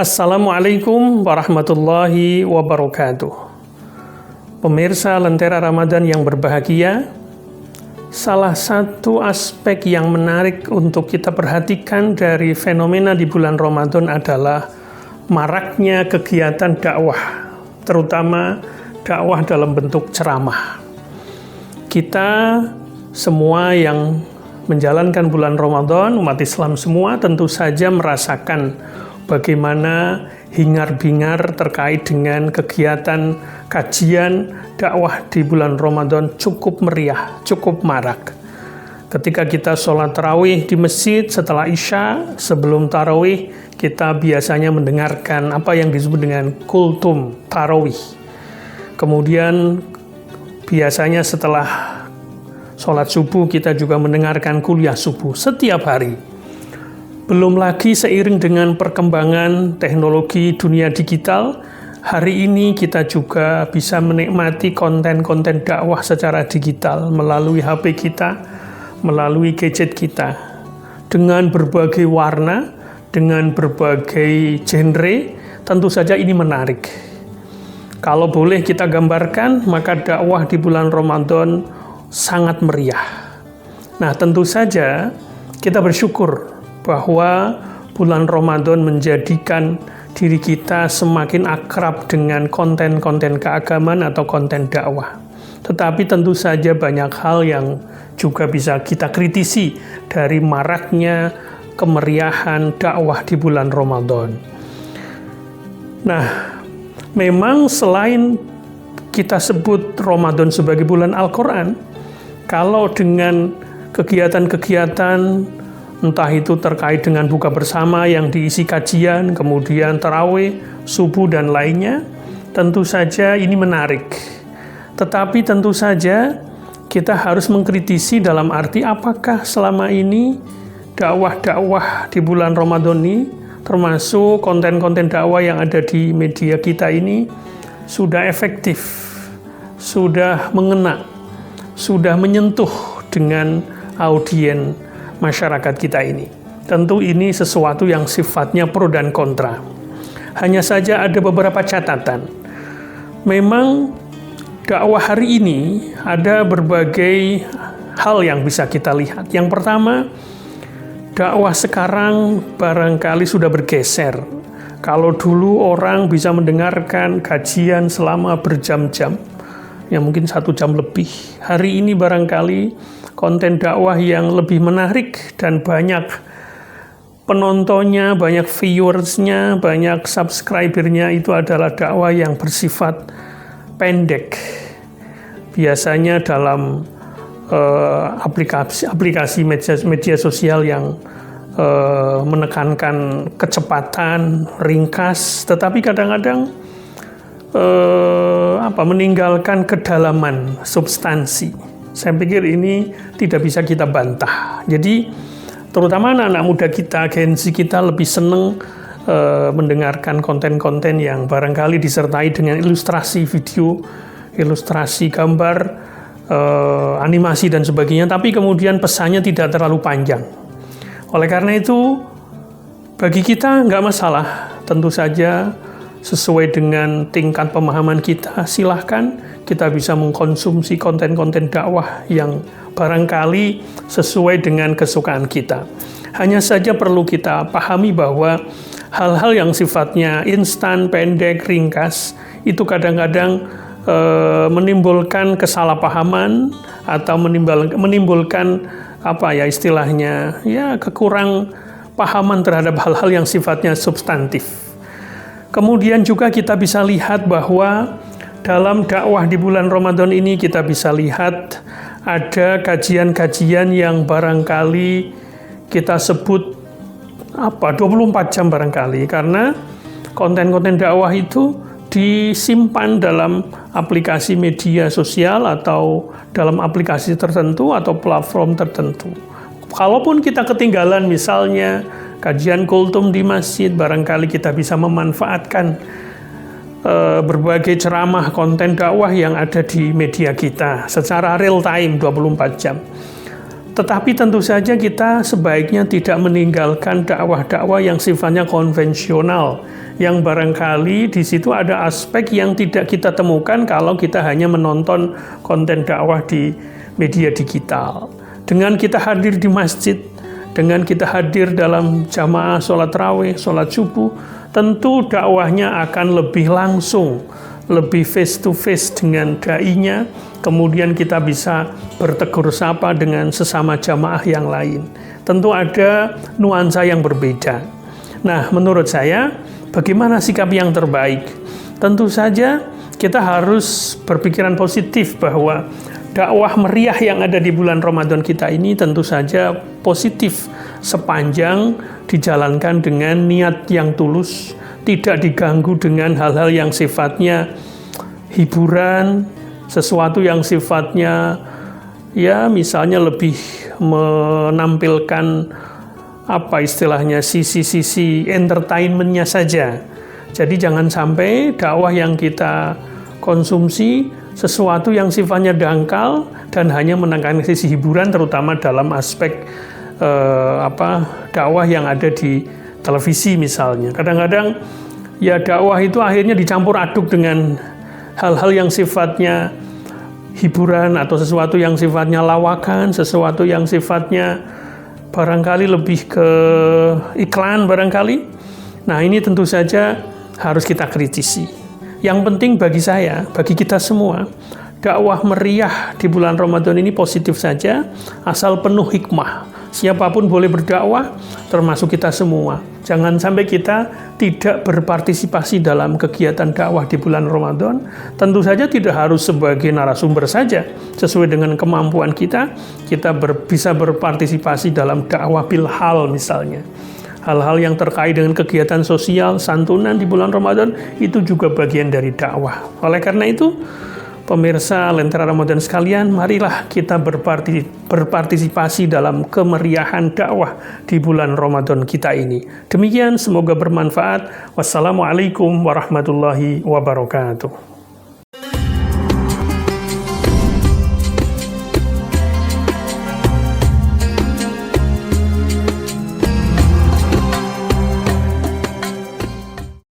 Assalamualaikum warahmatullahi wabarakatuh. Pemirsa Lentera Ramadan yang berbahagia, salah satu aspek yang menarik untuk kita perhatikan dari fenomena di bulan Ramadan adalah maraknya kegiatan dakwah, terutama dakwah dalam bentuk ceramah. Kita semua yang menjalankan bulan Ramadan, umat Islam semua tentu saja merasakan bagaimana hingar-bingar terkait dengan kegiatan kajian dakwah di bulan Ramadan cukup meriah, cukup marak. Ketika kita sholat tarawih di masjid setelah Isya, sebelum tarawih, kita biasanya mendengarkan apa yang disebut dengan kultum tarawih. Kemudian biasanya setelah sholat subuh kita juga mendengarkan kuliah subuh setiap hari. Belum lagi seiring dengan perkembangan teknologi dunia digital, hari ini kita juga bisa menikmati konten-konten dakwah secara digital melalui HP kita, melalui gadget kita, dengan berbagai warna, dengan berbagai genre. Tentu saja ini menarik. Kalau boleh kita gambarkan, maka dakwah di bulan Ramadan sangat meriah. Nah, tentu saja kita bersyukur bahwa bulan Ramadan menjadikan diri kita semakin akrab dengan konten-konten keagamaan atau konten dakwah. Tetapi tentu saja banyak hal yang juga bisa kita kritisi dari maraknya kemeriahan dakwah di bulan Ramadan. Nah, memang selain kita sebut Ramadan sebagai bulan Al-Quran, kalau dengan kegiatan-kegiatan entah itu terkait dengan buka bersama yang diisi kajian, kemudian tarawih, subuh, dan lainnya, tentu saja ini menarik. Tetapi tentu saja kita harus mengkritisi dalam arti apakah selama ini dakwah-dakwah di bulan Ramadan ini, termasuk konten-konten dakwah yang ada di media kita ini, sudah efektif, sudah mengena, sudah menyentuh dengan audiens masyarakat kita ini. Tentu ini sesuatu yang sifatnya pro dan kontra. Hanya saja ada beberapa catatan. Memang dakwah hari ini ada berbagai hal yang bisa kita lihat. Yang pertama, dakwah sekarang barangkali sudah bergeser. Kalau dulu orang bisa mendengarkan kajian selama berjam-jam, ya mungkin 1 jam lebih. Hari ini barangkali konten dakwah yang lebih menarik dan banyak penontonnya, banyak viewersnya, banyak subscribernya itu adalah dakwah yang bersifat pendek. Biasanya dalam aplikasi media sosial yang menekankan kecepatan, ringkas, tetapi kadang-kadang meninggalkan kedalaman substansi. Saya pikir ini tidak bisa kita bantah. Jadi terutama anak-anak muda kita, Gen Z kita lebih senang mendengarkan konten-konten yang barangkali disertai dengan ilustrasi video, ilustrasi gambar, animasi dan sebagainya, tapi kemudian pesannya tidak terlalu panjang. Oleh karena itu, bagi kita nggak masalah, tentu saja sesuai dengan tingkat pemahaman kita, silahkan kita bisa mengkonsumsi konten-konten dakwah yang barangkali sesuai dengan kesukaan kita. Hanya saja perlu kita pahami bahwa hal-hal yang sifatnya instan, pendek, ringkas, itu kadang-kadang menimbulkan kesalahpahaman atau menimbulkan istilahnya kekurang pahaman terhadap hal-hal yang sifatnya substantif. Kemudian juga kita bisa lihat bahwa dalam dakwah di bulan Ramadan ini kita bisa lihat ada kajian-kajian yang barangkali kita sebut 24 jam barangkali, karena konten-konten dakwah itu disimpan dalam aplikasi media sosial atau dalam aplikasi tertentu atau platform tertentu. Kalaupun kita ketinggalan misalnya kajian kultum di masjid, barangkali kita bisa memanfaatkan berbagai ceramah konten dakwah yang ada di media kita secara real time 24 jam. Tetapi tentu saja kita sebaiknya tidak meninggalkan dakwah-dakwah yang sifatnya konvensional, yang barangkali di situ ada aspek yang tidak kita temukan kalau kita hanya menonton konten dakwah di media digital. Dengan kita hadir di masjid, dengan kita hadir dalam jamaah sholat rawih, sholat subuh, tentu dakwahnya akan lebih langsung, lebih face to face dengan dai-nya. Kemudian kita bisa bertegur sapa dengan sesama jamaah yang lain. Tentu ada nuansa yang berbeda. Nah, menurut saya, bagaimana sikap yang terbaik? Tentu saja kita harus berpikiran positif bahwa dakwah meriah yang ada di bulan Ramadan kita ini tentu saja positif sepanjang dijalankan dengan niat yang tulus, tidak diganggu dengan hal-hal yang sifatnya hiburan, sesuatu yang sifatnya ya misalnya lebih menampilkan apa istilahnya sisi-sisi entertainment-nya saja. Jadi jangan sampai dakwah yang kita konsumsi sesuatu yang sifatnya dangkal dan hanya menekankan sisi hiburan, terutama dalam aspek dakwah yang ada di televisi misalnya. Kadang-kadang ya dakwah itu akhirnya dicampur aduk dengan hal-hal yang sifatnya hiburan atau sesuatu yang sifatnya lawakan, sesuatu yang sifatnya barangkali lebih ke iklan barangkali. Nah, ini tentu saja harus kita kritisi. Yang penting bagi saya, bagi kita semua, dakwah meriah di bulan Ramadan ini positif saja, asal penuh hikmah. Siapapun boleh berdakwah, termasuk kita semua. Jangan sampai kita tidak berpartisipasi dalam kegiatan dakwah di bulan Ramadan. Tentu saja tidak harus sebagai narasumber saja. Sesuai dengan kemampuan kita bisa berpartisipasi dalam dakwah bilhal misalnya. Hal-hal yang terkait dengan kegiatan sosial, santunan di bulan Ramadan, itu juga bagian dari dakwah. Oleh karena itu, pemirsa Lentera Ramadan sekalian, marilah kita berpartisipasi dalam kemeriahan dakwah di bulan Ramadan kita ini. Demikian, semoga bermanfaat. Wassalamualaikum warahmatullahi wabarakatuh.